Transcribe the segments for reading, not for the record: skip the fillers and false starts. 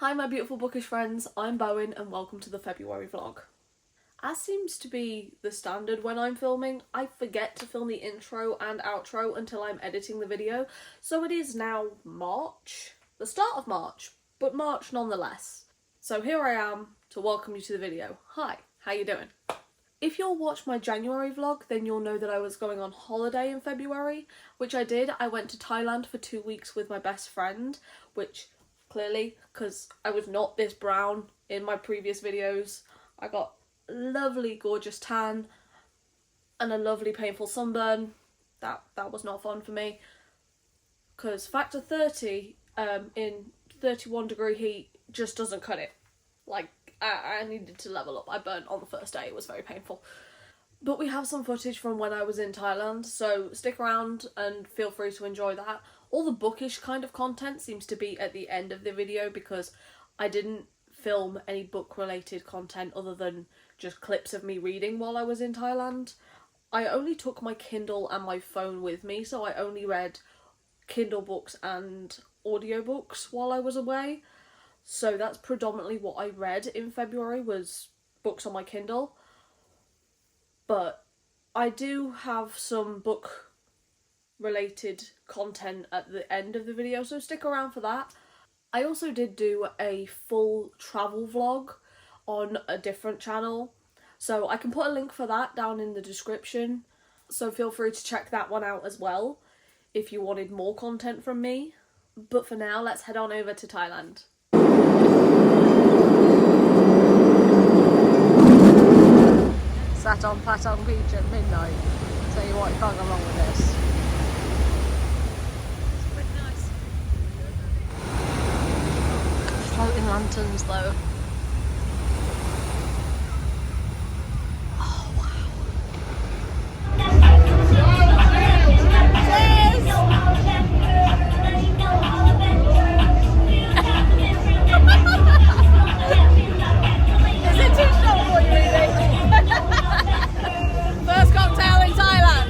Hi my beautiful bookish friends, I'm Bowen and welcome to the February vlog. As seems to be the standard when I'm filming, I forget to film the intro and outro until I'm editing the video, so it is now March, the start of March, but March nonetheless. So here I am to welcome you to the video. Hi, how you doing? If you'll watch my January vlog, then you'll know that I was going on holiday in February, which I did. I went to Thailand for 2 weeks with my best friend, which clearly, because I was not this brown in my previous videos, I got a lovely gorgeous tan and a lovely painful sunburn. That was not fun for me, because factor 30 in 31 degree heat just doesn't cut it. Like, I needed to level up. I burnt on the first day, it was very painful. But we have some footage from when I was in Thailand, so stick around and feel free to enjoy that. All the bookish kind of content seems to be at the end of the video because I didn't film any book related content other than just clips of me reading while I was in Thailand. I only took my Kindle and my phone with me, so I only read Kindle books and audiobooks while I was away. So that's predominantly what I read in February, was books on my Kindle. But I do have some book related content at the end of the video, so stick around for that. I also did do a full travel vlog on a different channel, so I can put a link for that down in the description, so feel free to check that one out as well if you wanted more content from me. But for now, let's head on over to Thailand. Sat on Patong Beach at midnight. Tell you what, you can't go wrong with this. It's pretty nice. Floating lanterns though. Oh wow. Is it too strong for you, really? First cocktail in Thailand.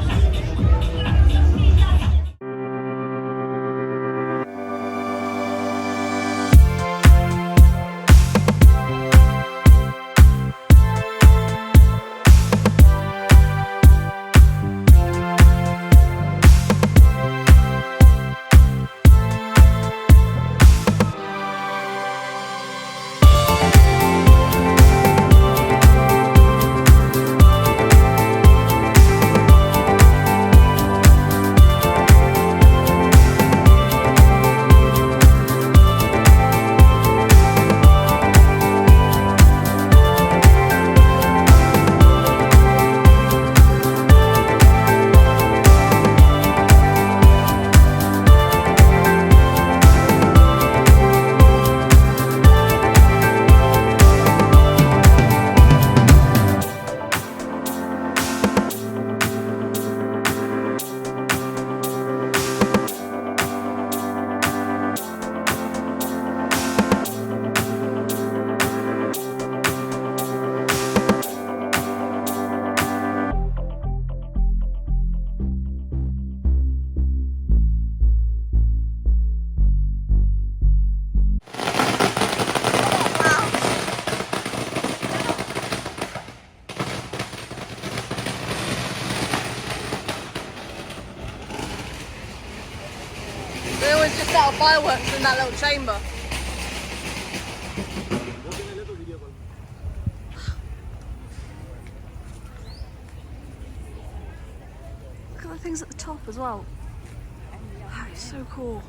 They always just set off fireworks in that little chamber. Look at the things at the top as well. That is so cool.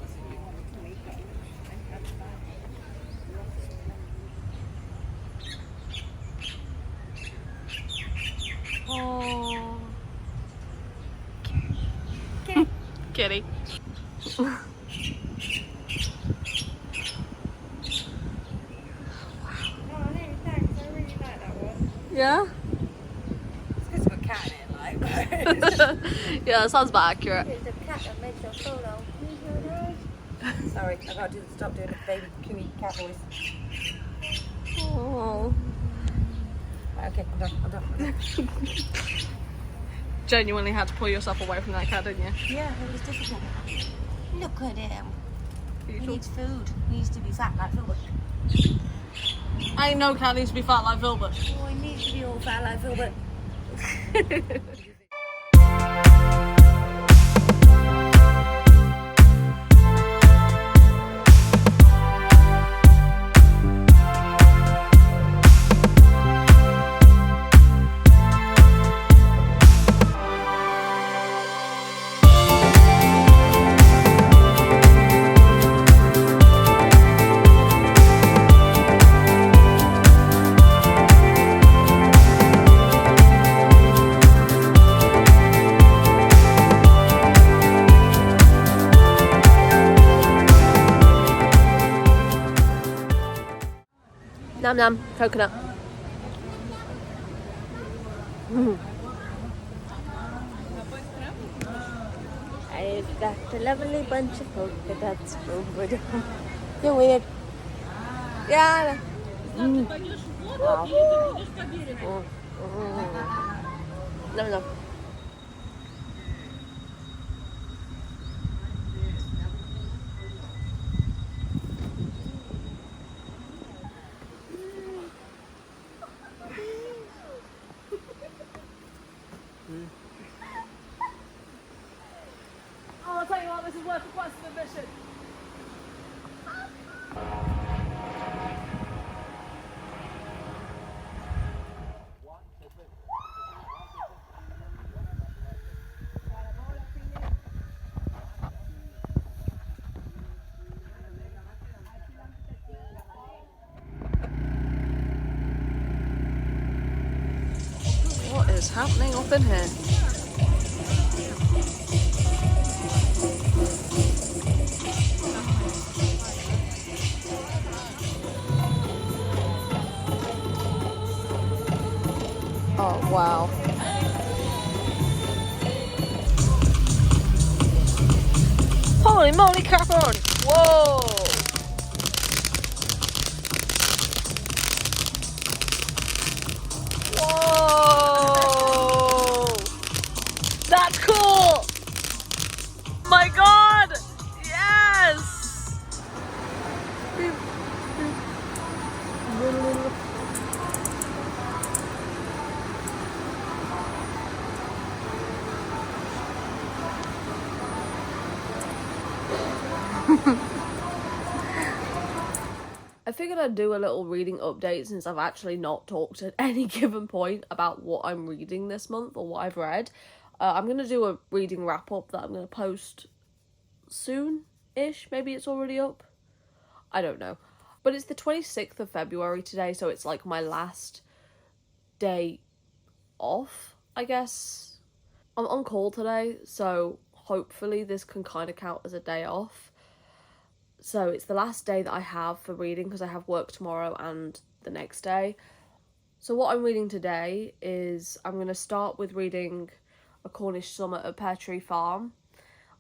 Oh. Kitty. Yeah? It's because of a cat in it, like. Yeah, that sounds about accurate. It's a cat that makes your photo. Sorry, I got to stop doing the baby cooey cat voice. Oh. Right, okay, I'm done. Genuinely had to pull yourself away from that cat, didn't you? Yeah, it was difficult. Look at him. He Beautiful. needs food. He needs to be fat like food. ain't no cat needs to be fat like Filbert. Oh, I need to be all fat like Filbert. Nom nom, coconut. I've got a lovely bunch of polka dots over there. You're weird. Yeah. Wow. Nom nom. Oh, I'll tell you what, this is worth the quest of admission. What is happening up in here? Oh, wow. Holy moly, Capone! Whoa! Whoa! That's cool! My god! Yes! I figured I'd do a little reading update since I've actually not talked at any given point about what I'm reading this month or what I've read. I'm going to do a reading wrap up that I'm going to post soon-ish. Maybe it's already up. I don't know. But it's the 26th of February today, so it's like my last day off, I guess. I'm on call today, so hopefully this can kind of count as a day off. So it's the last day that I have for reading because I have work tomorrow and the next day. So what I'm reading today is I'm going to start with reading A Cornish Summer at Pear Tree Farm,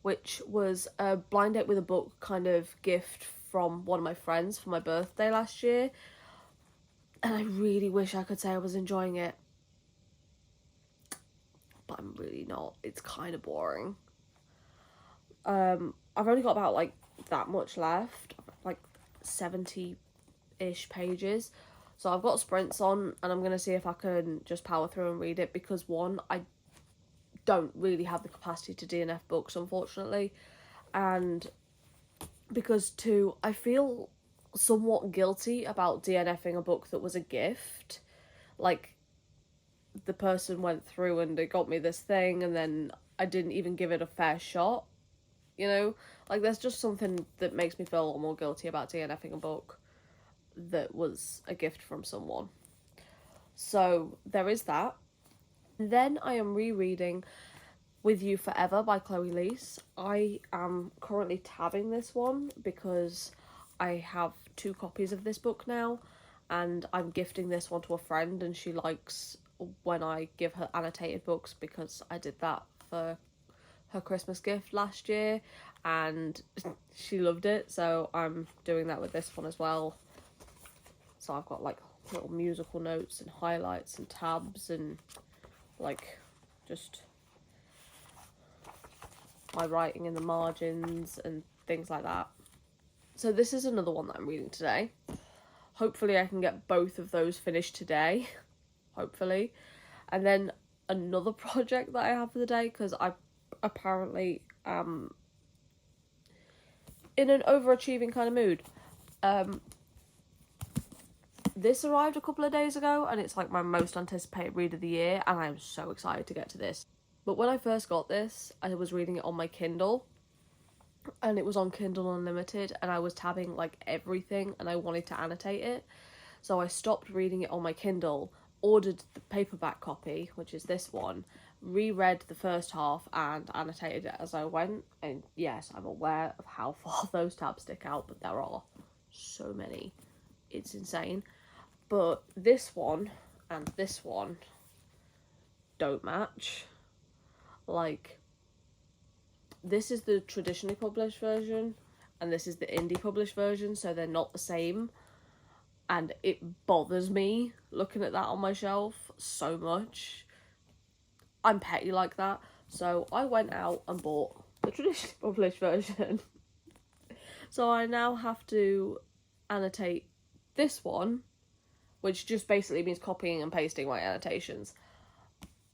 which was a blind date with a book kind of gift from one of my friends for my birthday last year. And I really wish I could say I was enjoying it. But I'm really not. It's kind of boring. I've only got about like that much left, like 70-ish pages. So I've got sprints on and I'm going to see if I can just power through and read it because one, I don't really have the capacity to DNF books, unfortunately. And because two, I feel somewhat guilty about DNFing a book that was a gift. Like, the person went through and they got me this thing and then I didn't even give it a fair shot. You know, like there's just something that makes me feel a lot more guilty about DNFing a book that was a gift from someone. So there is that. Then I am rereading With You Forever by Chloe Leese. I am currently tabbing this one because I have 2 copies of this book now and I'm gifting this one to a friend and she likes when I give her annotated books because I did that for her Christmas gift last year and she loved it, so I'm doing that with this one as well. So I've got like little musical notes and highlights and tabs and like just my writing in the margins and things like that. So this is another one that I'm reading today. Hopefully I can get both of those finished today. Hopefully. And then another project that I have for the day, because I apparently am in an overachieving kind of mood. This arrived a couple of days ago, and it's like my most anticipated read of the year, and I'm so excited to get to this. But when I first got this, I was reading it on my Kindle, and it was on Kindle Unlimited, and I was tabbing like everything, and I wanted to annotate it. So I stopped reading it on my Kindle, ordered the paperback copy, which is this one, reread the first half, and annotated it as I went. And yes, I'm aware of how far those tabs stick out, but there are so many. It's insane. But this one and this one don't match. Like, this is the traditionally published version, and this is the indie published version, so they're not the same. And it bothers me looking at that on my shelf so much. I'm petty like that. So I went out and bought the traditionally published version. So I now have to annotate this one, which just basically means copying and pasting my annotations.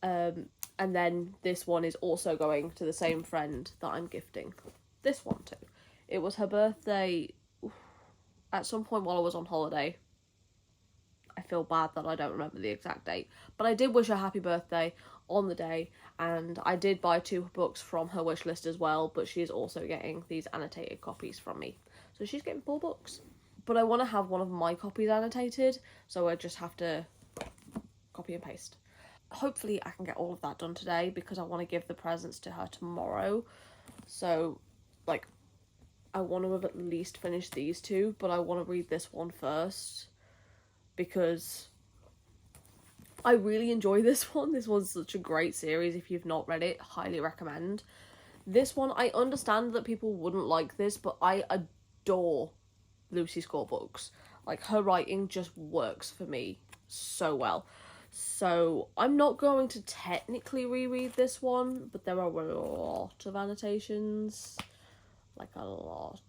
And then this one is also going to the same friend that I'm gifting this one to. It was her birthday at some point while I was on holiday. I feel bad that I don't remember the exact date, but I did wish her happy birthday on the day, and I did buy 2 books from her wish list as well, but she is also getting these annotated copies from me. So she's getting 4 books. But I want to have one of my copies annotated, so I just have to copy and paste. Hopefully I can get all of that done today, because I want to give the presents to her tomorrow. So, like, I want to have at least finished these 2, but I want to read this one first, because I really enjoy this one. This one's such a great series. If you've not read it, highly recommend. This one, I understand that people wouldn't like this, but I adore Lucy Score books. Like, her writing just works for me so well. So I'm not going to technically reread this one, but there are a lot of annotations. Like, a lot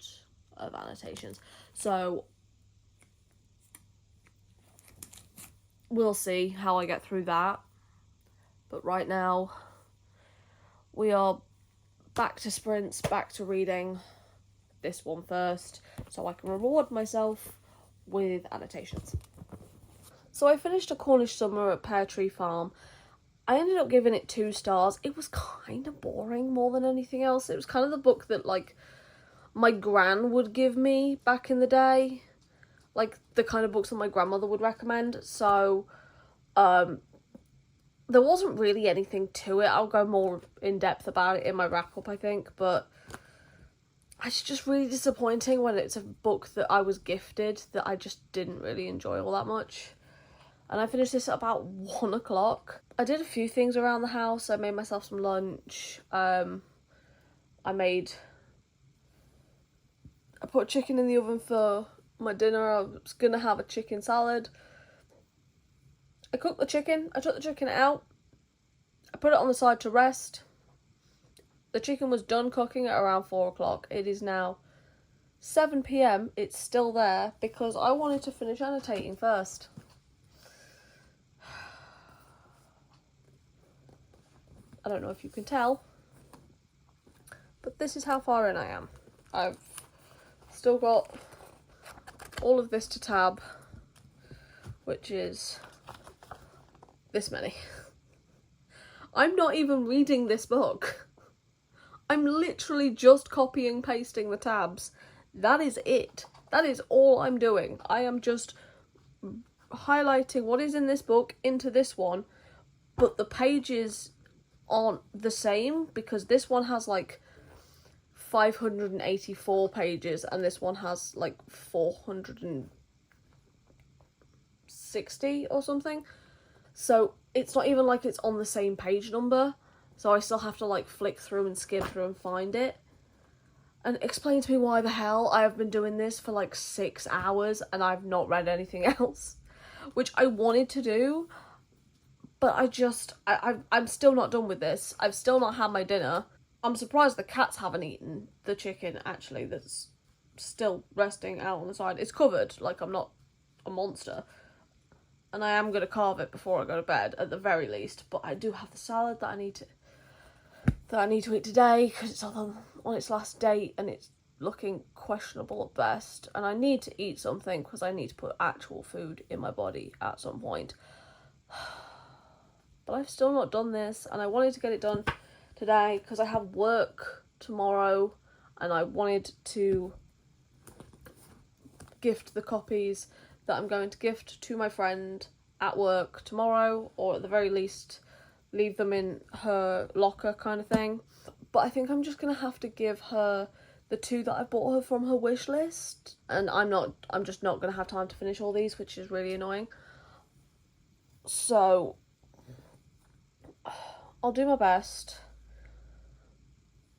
of annotations. So we'll see how I get through that. But right now, we are back to sprints, back to reading this one first, so I can reward myself with annotations. So I finished A Cornish Summer at Pear Tree Farm. I ended up giving it 2 stars. It was kind of boring more than anything else. It was kind of the book that, like, my gran would give me back in the day. Like, the kind of books that my grandmother would recommend. So, there wasn't really anything to it. I'll go more in depth about it in my wrap-up, I think, but it's just really disappointing when it's a book that I was gifted that I just didn't really enjoy all that much. And I finished this at about 1 o'clock. I did a few things around the house. I made myself some lunch. I put chicken in the oven for my dinner. I was gonna have a chicken salad. I cooked the chicken. I took the chicken out. I put it on the side to rest. The chicken was done cooking at around 4 o'clock. It is now 7 p.m. It's still there because I wanted to finish annotating first. I don't know if you can tell, but this is how far in I am. I've still got all of this to tab, which is this many. I'm not even reading this book. I'm literally just copying and pasting the tabs. That is it. That is all I'm doing. I am just highlighting what is in this book into this one, but the pages aren't the same because this one has like 584 pages and this one has like 460 or something. So it's not even like it's on the same page number. So I still have to like flick through and skim through and find it. And explain to me why the hell I have been doing this for like 6 hours and I've not read anything else. Which I wanted to do, but I'm still not done with this. I've still not had my dinner. I'm surprised the cats haven't eaten the chicken, actually, that's still resting out on the side. It's covered, like I'm not a monster. And I am going to carve it before I go to bed, at the very least. But I do have the salad that I need to eat today, because it's on its last date and it's looking questionable at best. And I need to eat something, because I need to put actual food in my body at some point. But I've still not done this, and I wanted to get it done today because I have work tomorrow, and I wanted to gift the copies that I'm going to gift to my friend at work tomorrow, or at the very least leave them in her locker kind of thing. But I think I'm just gonna have to give her the 2 that I bought her from her wish list, and I'm just not gonna have time to finish all these, which is really annoying. So I'll do my best,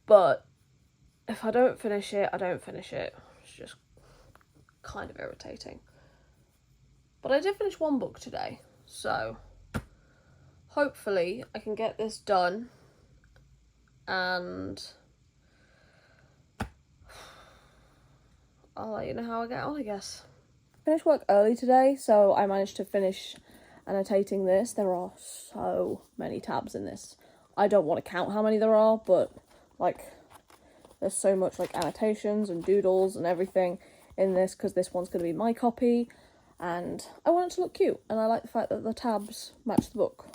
but if I don't finish it, I don't finish it. It's just kind of irritating. But I did finish 1 book today, so hopefully I can get this done, and I'll let you know how I get on, I guess. I finished work early today, so I managed to finish annotating this. There are so many tabs in this. I don't want to count how many there are, but like there's so much like annotations and doodles and everything in this, because this one's going to be my copy, and I want it to look cute, and I like the fact that the tabs match the book.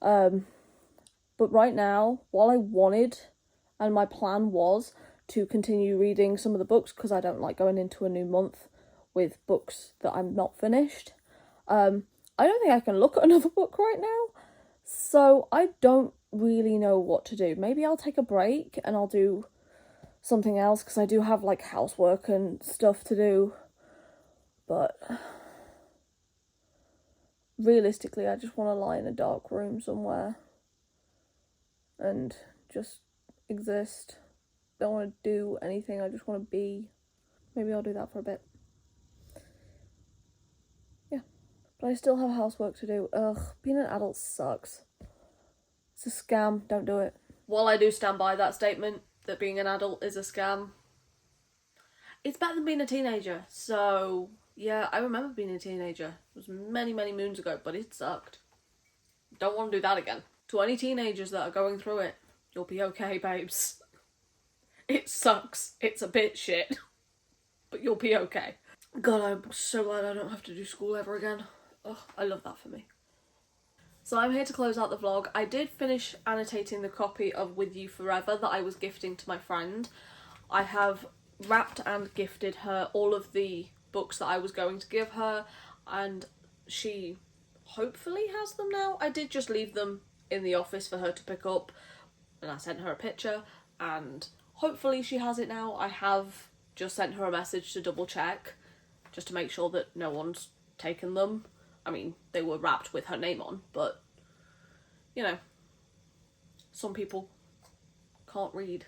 But right now, while I wanted, and my plan was to continue reading some of the books, because I don't like going into a new month with books that I'm not finished, I don't think I can look at another book right now, so I don't really know what to do. Maybe I'll take a break and I'll do something else, because I do have like housework and stuff to do, but realistically I just want to lie in a dark room somewhere and just exist. Don't want to do anything, I just want to be. Maybe I'll do that for a bit. Yeah, but I still have housework to do. Ugh, being an adult sucks. It's a scam, don't do it. While I do stand by that statement that being an adult is a scam, it's better than being a teenager. So yeah, I remember being a teenager. It was many, many moons ago, but it sucked. Don't want to do that again. To any teenagers that are going through it, you'll be okay, babes. It sucks. It's a bit shit. But you'll be okay. God, I'm so glad I don't have to do school ever again. Ugh, I love that for me. So I'm here to close out the vlog. I did finish annotating the copy of With You Forever that I was gifting to my friend. I have wrapped and gifted her all of the books that I was going to give her, and she hopefully has them now. I did just leave them in the office for her to pick up, and I sent her a picture, and hopefully she has it now. I have just sent her a message to double check, just to make sure that no one's taken them. I mean, they were wrapped with her name on, but, you know, some people can't read,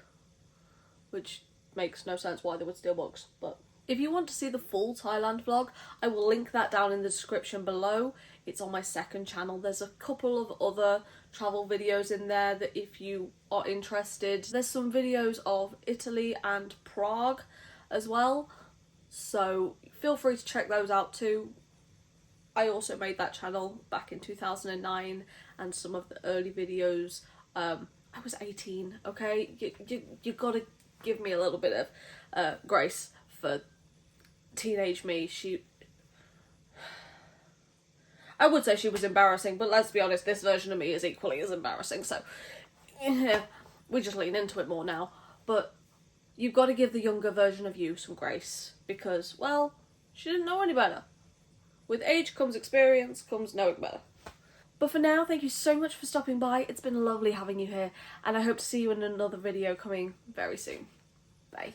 which makes no sense why they would steal books. But if you want to see the full Thailand vlog, I will link that down in the description below. It's on my second channel. There's a couple of other travel videos in there that if you are interested. There's some videos of Italy and Prague as well, so feel free to check those out too. I also made that channel back in 2009, and some of the early videos, I was 18, okay? You gotta give me a little bit of grace for teenage me. I would say she was embarrassing, but let's be honest, this version of me is equally as embarrassing, so yeah, we just lean into it more now. But you've got to give the younger version of you some grace, because, well, she didn't know any better. With age comes experience, comes knowing better. But for now, thank you so much for stopping by. It's been lovely having you here, and I hope to see you in another video coming very soon. Bye.